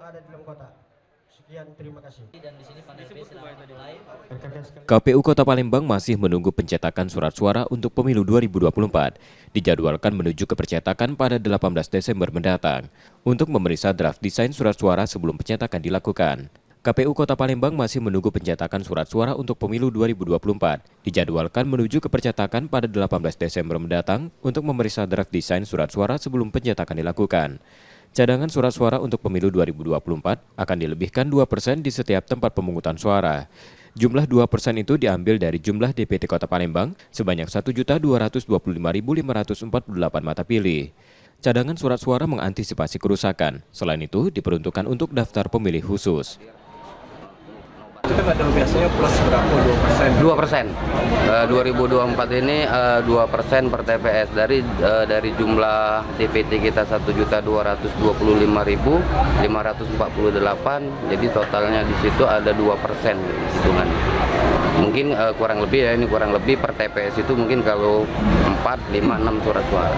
ada di dalam kota. Sekian, terima kasih. KPU Kota Palembang masih menunggu pencetakan surat suara untuk pemilu 2024. Dijadwalkan menuju ke percetakan pada 18 Desember mendatang untuk memeriksa draft desain surat suara sebelum pencetakan dilakukan. KPU Kota Palembang masih menunggu pencetakan surat suara untuk pemilu 2024. Dijadwalkan menuju ke percetakan pada 18 Desember mendatang untuk memeriksa draft desain surat suara sebelum pencetakan dilakukan. Cadangan surat suara untuk pemilu 2024 akan dilebihkan 2% di setiap tempat pemungutan suara. Jumlah 2% itu diambil dari jumlah DPT Kota Palembang sebanyak 1.225.548 mata pilih. Cadangan surat suara mengantisipasi kerusakan. Selain itu, diperuntukkan untuk daftar pemilih khusus. Itu kan ada biasanya plus berapa? 2%? 2024 ini 2% per TPS dari jumlah DPT kita 1.225.548, jadi totalnya di situ ada 2% hitungan. Mungkin kurang lebih ya, ini kurang lebih per TPS itu mungkin kalau 4, 5, 6 surat suara.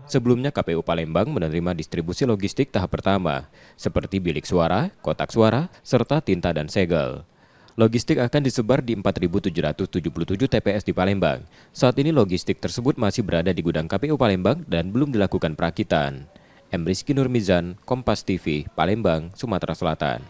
Sebelumnya KPU Palembang menerima distribusi logistik tahap pertama, seperti bilik suara, kotak suara, serta tinta dan segel. Logistik akan disebar di 4.777 TPS di Palembang. Saat ini logistik tersebut masih berada di gudang KPU Palembang dan belum dilakukan perakitan. M. Rizky Nurmizan, Kompas TV, Palembang, Sumatera Selatan.